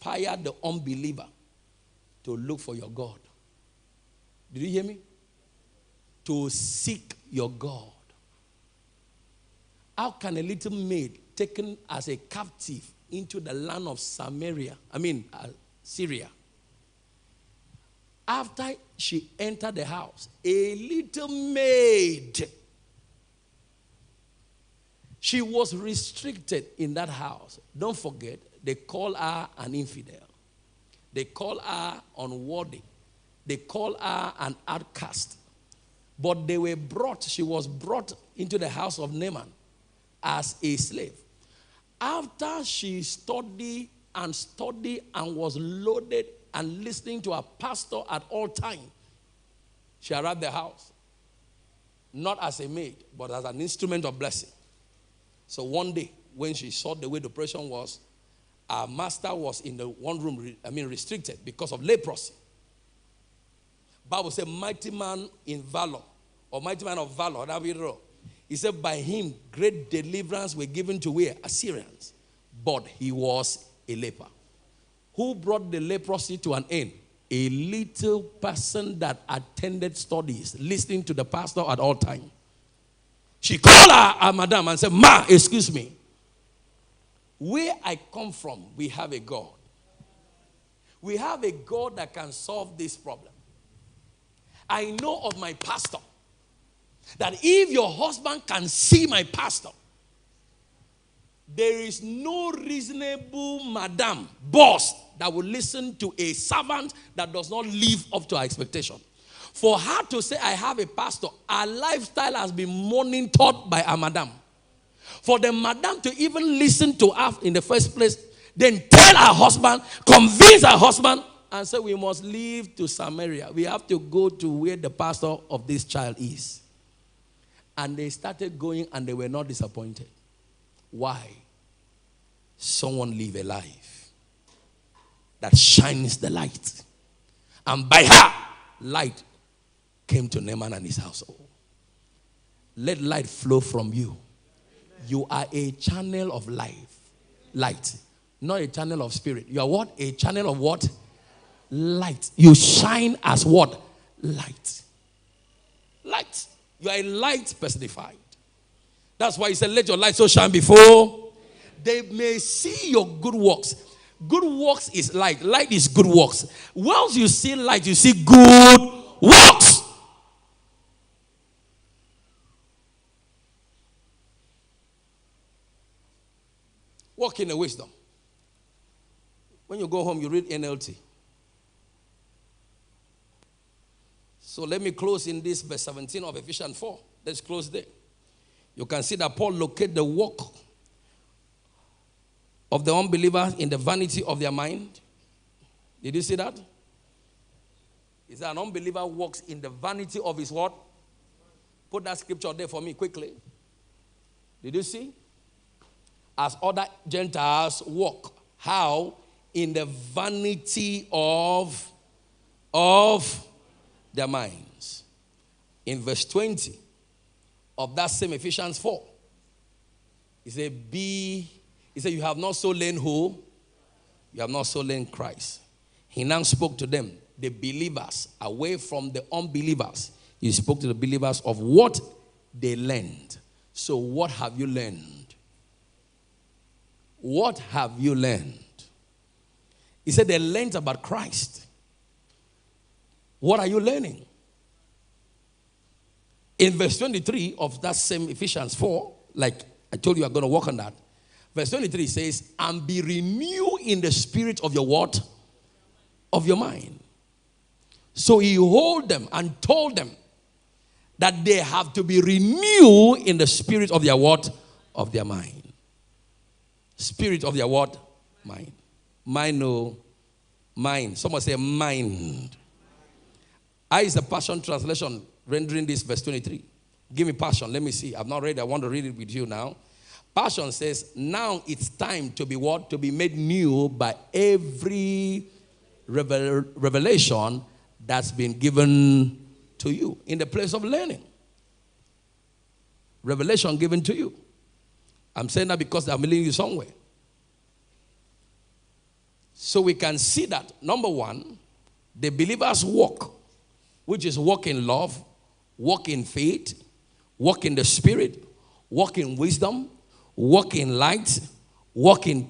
inspire the unbeliever to look for your God. Did you hear me? To seek your God. How can a little maid taken as a captive into the land of Syria, after she entered the house, a little maid, she was restricted in that house. Don't forget, they call her an infidel. They call her unworthy. They call her an outcast. But she was brought into the house of Naaman as a slave. After she studied and was loaded and listening to her pastor at all times, she arrived at the house. Not as a maid, but as an instrument of blessing. So one day, when she saw the way the operation was, our master was in the one room, restricted because of leprosy. Bible said, mighty man in valor, or mighty man of valor, that we know. He said, by him, great deliverance were given to where? Assyrians. But he was a leper. Who brought the leprosy to an end? A little person that attended studies, listening to the pastor at all times. She called her madam and said, Ma, excuse me. Where I come from, we have a God. We have a God that can solve this problem. I know of my pastor that if your husband can see my pastor, there is no reasonable madam, boss, that will listen to a servant that does not live up to her expectation. For her to say, I have a pastor, her lifestyle has been monitored by her madam. For the madam to even listen to her in the first place, then tell her husband, convince her husband, and say, we must leave to Samaria. We have to go to where the pastor of this child is. And they started going and they were not disappointed. Why? Someone live a life that shines the light. And by her, light came to Naaman and his household. Let light flow from you. You are a channel of light. Not a channel of spirit. You are what? A channel of what? Light. You shine as what? Light. Light. You are a light personified. That's why he said, let your light so shine before they may see your good works. Good works is light. Light is good works. Once you see light, you see good works. Walk in the wisdom. When you go home, you read NLT. So let me close in this verse 17 of Ephesians 4. Let's close there. You can see that Paul located the work of the unbelievers in the vanity of their mind. Did you see that? Is that an unbeliever walks in the vanity of his what? Put that scripture there for me quickly. Did you see? As other Gentiles walk. How? In the vanity of their minds. In verse 20 of that same Ephesians 4, he said, you have not so learned who? You have not so learned Christ. He now spoke to them, the believers, away from the unbelievers. He spoke to the believers of what they learned. So what have you learned? What have you learned? He said they learned about Christ. What are you learning? In verse 23 of that same Ephesians 4, like I told you, I'm going to work on that. Verse 23 says, and be renewed in the spirit of your what? Of your mind. So he told them and told them that they have to be renewed in the spirit of their what? Of their mind. Spirit of their what? Mind. Mind, no. Mind. Someone say mind. I is the Passion Translation rendering this verse 23. Give me Passion. Let me see. I've not read it. I want to read it with you now. Passion says, now it's time to be what? To be made new by every revelation that's been given to you in the place of learning. Revelation given to you. I'm saying that because I'm leading you somewhere. So we can see that, number one, the believers walk, which is walk in love, walk in faith, walk in the spirit, walk in wisdom, walk in light, walk in